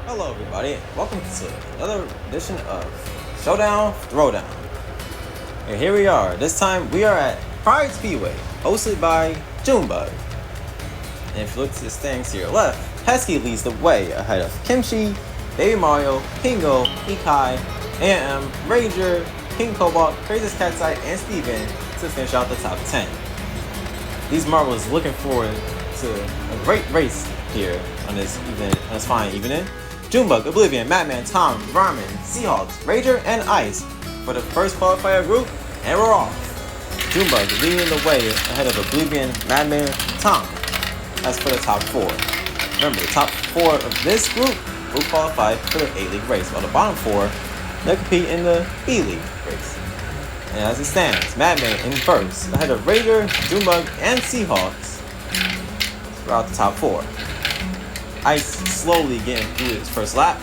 Hello everybody, welcome to another edition of Showdown, Throwdown. And here we are, this time we are at Pride Speedway, hosted by Junebug. And if you look to the standings to your left, Pesky leads the way ahead of Kimchi, Baby Mario, Pingo, Ikai, AM, Rager, King Cobalt, Craziest Cat's Eye, and Steven to finish out the top 10. These marbles looking forward to a great race here on this fine evening. Junebug, Oblivion, Madman, Tom, Ramen, Seahawks, Rager, and Ice for the first qualifier group, and we're off. Junebug leading the way ahead of Oblivion, Madman, Tom. As for the top 4. Remember, the top 4 of this group will qualify for the A-League race, while the bottom 4 they compete in the B-League race. And as it stands, Madman in first, ahead of Rager, Junebug, and Seahawks throughout the top 4. Ice slowly getting through his first lap.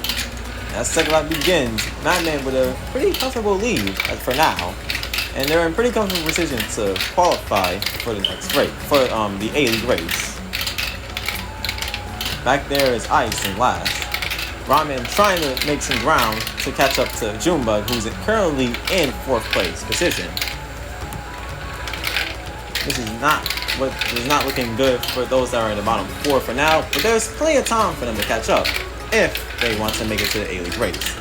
As the second lap begins, Madman with a pretty comfortable lead as for now. And they're in pretty comfortable position to qualify for the next race, for the A-League race. Back there is Ice in last. Ramen trying to make some ground to catch up to Junebug, who's currently in 4th place position. This is not looking good for those that are in the bottom 4 for now, but there's plenty of time for them to catch up if they want to make it to the A-League race.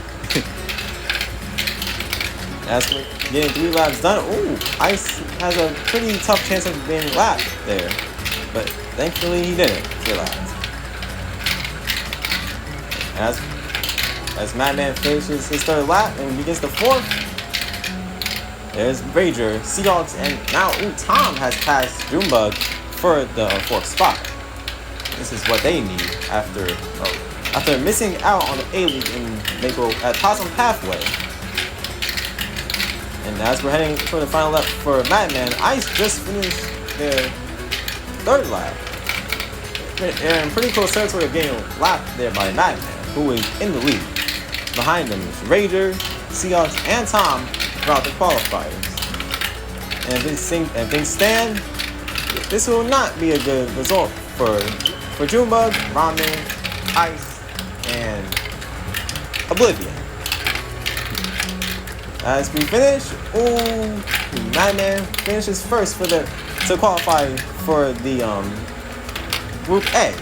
As we're getting 3 laps done, Ice has a pretty tough chance of being lapped there, but thankfully he didn't get lapped. As Madman finishes his 3rd lap and begins the 4th, there's Rager, Seahawks, and now Tom has passed Junebug for the 4th spot. This is what they need after missing out on the A-League in Maple at Possum Pathway. And as we're heading for the final lap for Madman, Ice just finished their 3rd lap. They're in pretty close territory of getting lapped there by Madman, who is in the lead. Behind them is Rager, Seahawks, and Tom throughout the qualifiers. And if things stand, this will not be a good result for Junebug, Ramen, Ice, and Oblivion. As we finish, Madman finishes first to qualify for the Group A.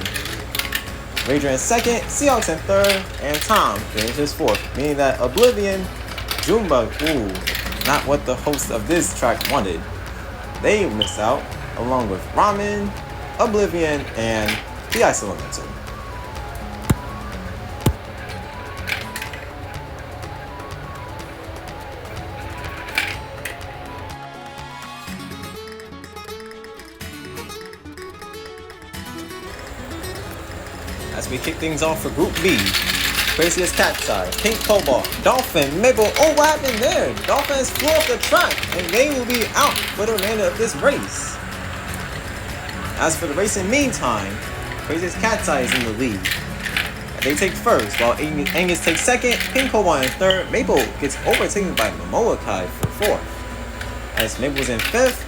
Rager in 2nd, Seahawks in 3rd, and Tom finishes 4th, meaning that Oblivion, Junebug, not what the host of this track wanted. They missed out, along with Ramen, Oblivion, and the Ice Elemental. As we kick things off for Group B, Craziest Cat's Eye, Pink Cobalt, Dolphin, Maple. What happened there? Dolphin has flew off the track, and they will be out for the remainder of this race. As for the race in meantime, Craziest Cat's Eye is in the lead. They take first, while Angus takes 2nd, Pink Cobalt in 3rd. Maple gets overtaken by Momoakai for 4th. As Maple's in 5th,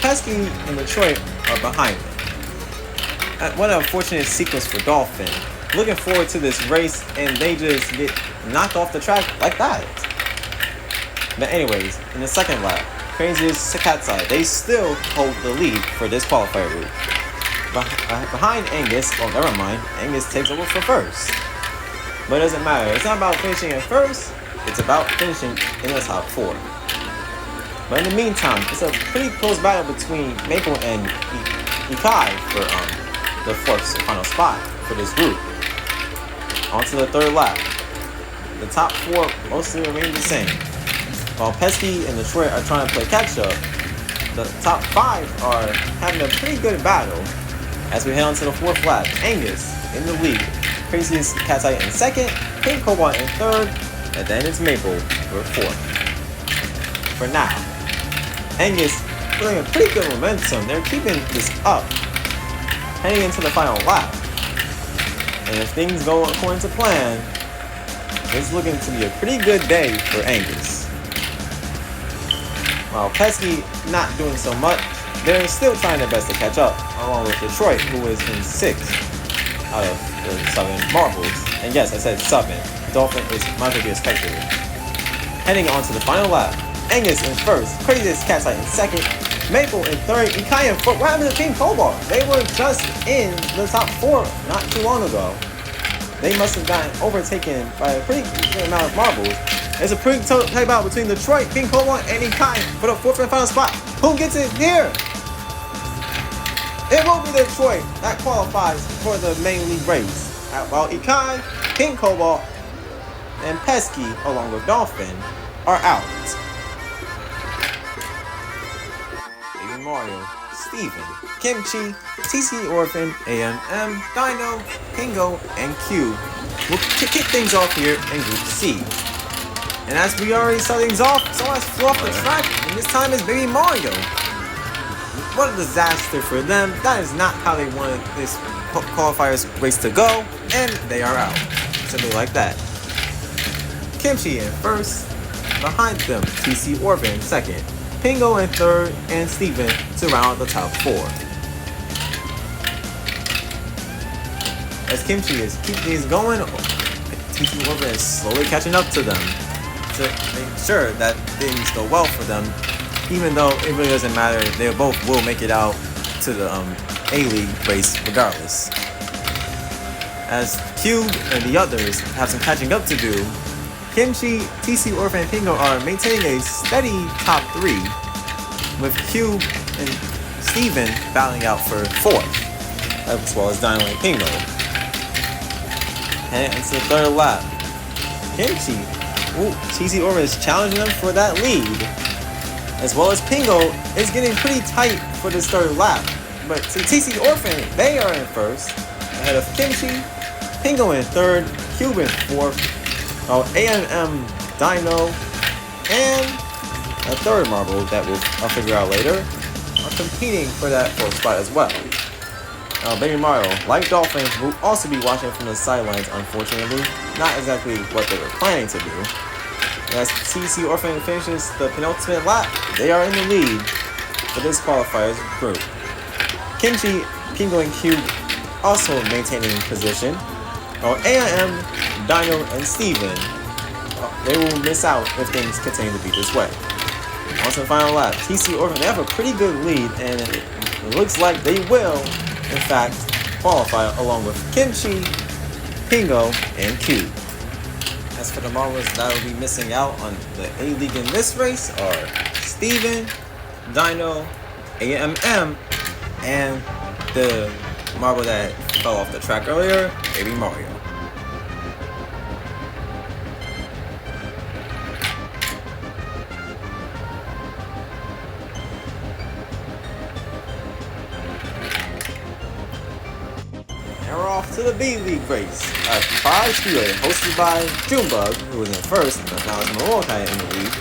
Pesky and Detroit are behind them. What an unfortunate sequence for Dolphin. Looking forward to this race, and they just get knocked off the track like that. But anyways, in the 2nd lap, Craziest Cat's Eye, they still hold the lead for this qualifier group. Behind Angus, never mind, Angus takes over for 1st. But it doesn't matter, it's not about finishing in 1st, it's about finishing in the top 4. But in the meantime, it's a pretty close battle between Maple and Ikai for the 4th final spot for this group. On to the 3rd lap. The top 4 mostly remain the same. While Pesky and Detroit are trying to play catch up, the top 5 are having a pretty good battle. As we head on to the 4th lap, Angus in the lead, Craziest Cat's Eye in 2nd, Pink Cobalt in 3rd, and then it's Maple for 4th. For now, Angus feeling a pretty good momentum. They're keeping this up heading into the final lap. And if things go according to plan, it's looking to be a pretty good day for Angus. While Pesky not doing so much, they're still trying their best to catch up, along with Detroit, who is in 6th out of the 7 marbles. And yes, I said 7. Dolphin is might as well be a spectator. Heading on to the final lap. Angus in first, Craziest Cat's Eye in second, Maple in third, Ikai in fourth. What happened to Team Cobalt? They were just in the top 4 not too long ago. They must have gotten overtaken by a pretty good amount of marbles. It's a pretty tight battle between Detroit, Team Cobalt, and Ikai for the 4th and final spot. Who gets it here? It will be Detroit that qualifies for the main league race. While Ikai, Pink Cobalt, and Pesky, along with Dolphin, are out. Baby Mario, Steven, Kimchi, TC Orphan, AMM, Dino, Pingo, and Q will kick things off here in Group C. And as we already saw things off, someone has flew off the track, and this time is Baby Mario. What a disaster for them. That is not how they wanted this qualifiers race to go, and they are out. Simply like that. Kimchi in first, behind them, TC Orphan in second, Pingo in third, and Steven to round out the top 4. As Kimchi is keeping things going, TC Orphan is slowly catching up to them to make sure that things go well for them, even though it really doesn't matter. They both will make it out to the A-League race regardless. As Cube and the others have some catching up to do, Kimchi, TC Orphan, and Pingo are maintaining a steady top 3, with Cube and Steven battling out for 4th, as well as Dino and Pingo. And it's the 3rd lap. Kimchi, TC Orphan is challenging them for that lead, as well as Pingo is getting pretty tight for this 3rd lap. But to TC Orphan, they are in first, ahead of Kimchi, Pingo in 3rd, Cube in 4th, while AMM, Dino, and a 3rd marble that I'll figure out later are competing for that 4th spot as well. Baby Mario, like Dolphin, will also be watching from the sidelines, unfortunately. Not exactly what they were planning to do. As TC Orphan finishes the penultimate lap, they are in the lead for this qualifiers group. Kimchi, Pingo, and Cube also maintaining position, while AIM, Dino, and Steven, they will miss out if things continue to be this way. On to the final lap, TC Orphan, they have a pretty good lead, and it looks like they will, in fact, qualify along with Kimchi, Pingo, and Cube. As for the marbles that will be missing out on the A-League in this race are Steven, Dino, AMM, and the marble that fell off the track earlier, Baby Mario. And we're off to the B-League race at Speedway, hosted by Junebug, who was in first, but now it's Morokai in the lead,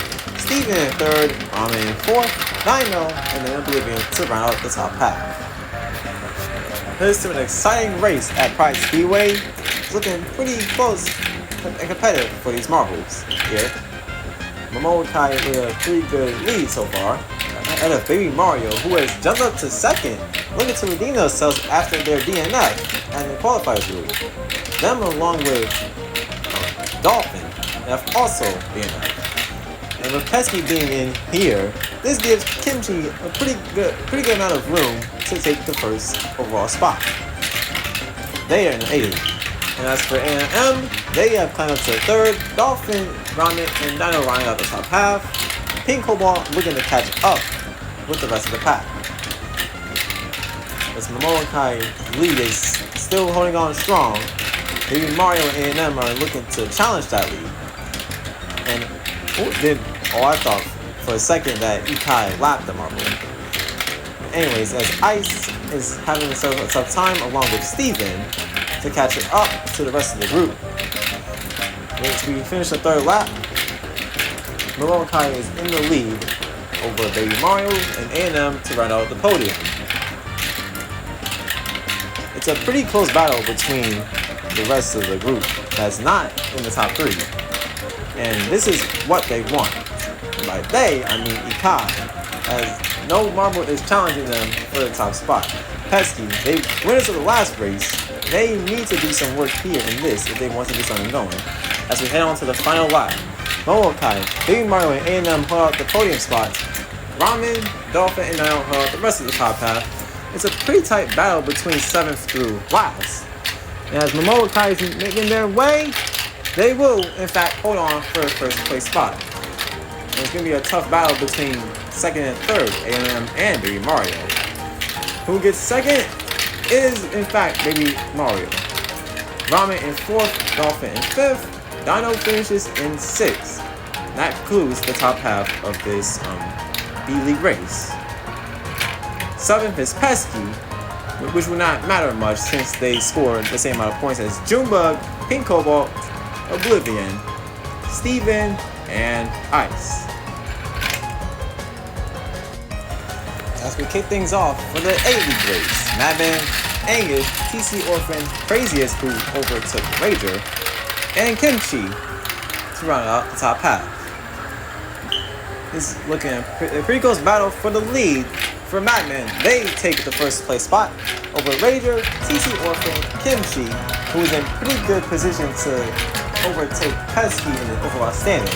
Steven in third, Ramen in fourth, Dino, and then Oblivion to round out the top half. Here's to an exciting race at Pride Speedway. It's looking pretty close and competitive for these marbles here. Momokai with a pretty good lead so far, ahead of Baby Mario, who has jumped up to second, looking to redeem themselves after their DNF and the qualifiers group. Them along with Dolphin have also DNF. And with Pesky being in here, this gives Kimchi a pretty good amount of room to take the first overall spot. They are in 80. And as for A&M, they have climbed up to third, Dolphin, Ramen, and Dino rounding out the top half. Pink Cobalt looking to catch up with the rest of the pack. As Momokai's lead is still holding on strong, Baby Mario and A&M are looking to challenge that lead. And I thought for a second that Ikai lapped the marble. Anyways, as Ice is having a tough time along with Steven to catch it up to the rest of the group. Once we finish the third lap, Morokai is in the lead over Baby Mario and A&M to round out the podium. It's a pretty close battle between the rest of the group that's not in the top 3. And this is what they want. And by they, I mean Ikai, as no marble is challenging them for the top spot. Pesky, they winners of the last race, they need to do some work here in this if they want to get something going. As we head on to the final lap, Momokai, Baby Mario, and A&M hold out the podium spots. Ramen, Dolphin, and Nile hold out the rest of the top half. It's a pretty tight battle between 7th through last. And as Momokai is making their way, they will, in fact, hold on for a first place spot. And it's going to be a tough battle between 2nd and 3rd, A&M and Baby Mario. Who gets 2nd is, in fact, Baby Mario. Ramen in 4th, Dolphin in 5th, Dino finishes in 6th. That concludes the top half of this B-League race. 7th is Pesky, which will not matter much since they scored the same amount of points as Junebug, Pink Cobalt, Oblivion, Steven, and Ice. As we kick things off for the A-League race, Madman, Angus, TC Orphan, Craziest who overtook Rager, and Kimchi to round out the top half. This is looking at a pretty close battle for the lead for Madman. They take the first place spot over Rager, TC Orphan, Kimchi, who is in pretty good position to overtake Pesky in the overall standings,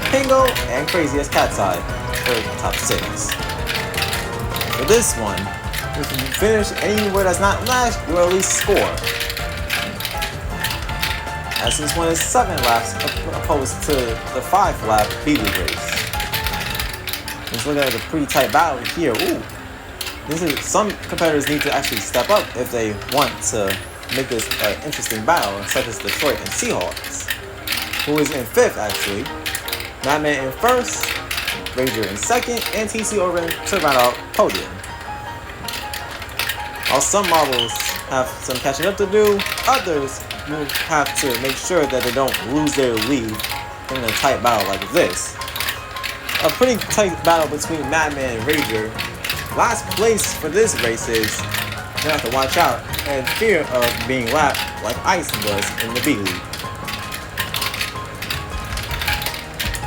Pingo, and Craziest Cat's Eye for the top 6. For this one, if you finish anywhere that's not last, you will at least score. As this one is 7 laps opposed to the 5 lap B-League race. Let's look at a pretty tight battle here. Ooh, some competitors need to actually step up if they want to make this an interesting battle, such as Detroit and Seahawks, who is in 5th actually. Madman in 1st, Ranger in 2nd, and TC Orban to round out podium. While some marbles have some catching up to do, others will have to make sure that they don't lose their lead in a tight battle like this. A pretty tight battle between Madman and Rager. Last place for this race is you have to watch out and fear of being lapped like Ice was in the B-League.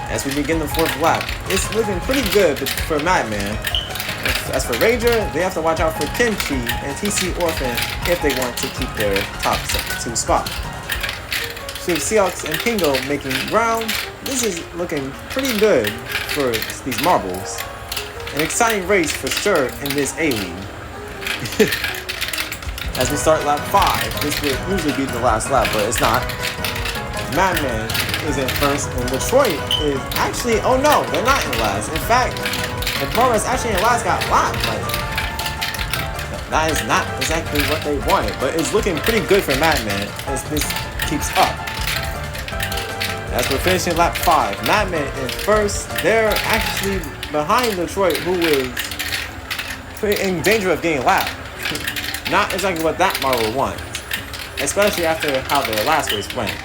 As we begin the 4th lap, it's looking pretty good for Madman. As for Rager, they have to watch out for Kimchi and TC Orphan if they want to keep their top 2 spot. So Seahawks and Pingo making ground. This is looking pretty good for these marbles. An exciting race for sure in this A-League. As we start lap 5, this would usually be the last lap, but it's not. Madman is in 1st, and Detroit is actually, oh no, they're not in last. In fact, the progress actually in last got lapped. That is not exactly what they wanted, but it's looking pretty good for Madman as this keeps up. As we're finishing lap 5, Madman in 1st. They're actually behind Detroit, who is in danger of getting lapped. Not exactly what that marble wants, especially after how their last race went.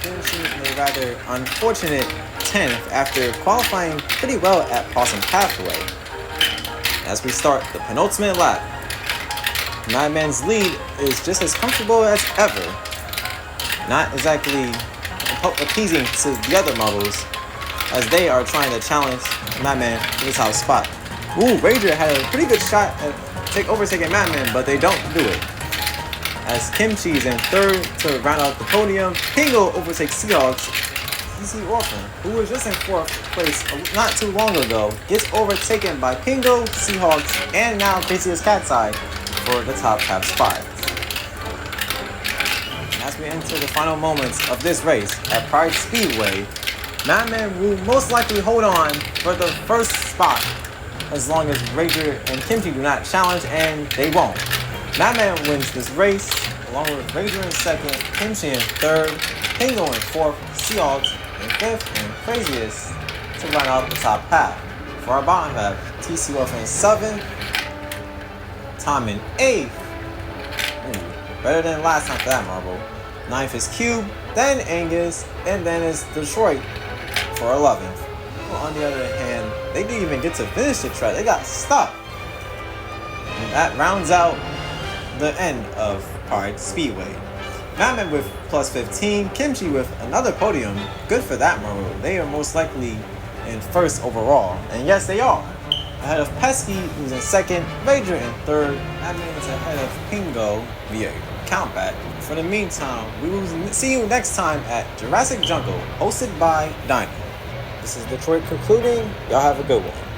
Finishing a rather unfortunate 10th after qualifying pretty well at Possum Pathway. As we start the penultimate lap, Madman's lead is just as comfortable as ever. Not exactly appeasing to the other marbles as they are trying to challenge Madman to the top spot. Ooh, Rager had a pretty good shot at overtaking Madman, but they don't do it. As Kimchi is in 3rd to round out the podium, Pingo overtakes Seahawks. TC Orphan, who was just in 4th place not too long ago, gets overtaken by Pingo, Seahawks, and now Craziest Cat's Eye for the top half spot. As we enter the final moments of this race at Pride Speedway, Madman will most likely hold on for the first spot as long as Rager and Kimchi do not challenge, and they won't. Madman wins this race along with Rager in 2nd, Kimchi in 3rd, Pingo in 4th, Seahawks in 5th, and Craziest to round out the top half. For our bottom half, TC Orphan in 7th, Tom in 8th. Better than last time for that marble. 9th is Cube, then Angus, and then it's Detroit for 11th. Well, on the other hand, they didn't even get to finish the track. They got stuck. And that rounds out the end of Pride Speedway. Madman with plus 15, Kimchi with another podium. Good for that marble. They are most likely in 1st overall. And yes, they are. Ahead of Pesky, who's in 2nd, Rager in 3rd. Madman is ahead of Pingo, Viego. count back. For the meantime, we will see you next time at Jurassic Jungle, hosted by Dinah. This is Detroit concluding. Y'all have a good one.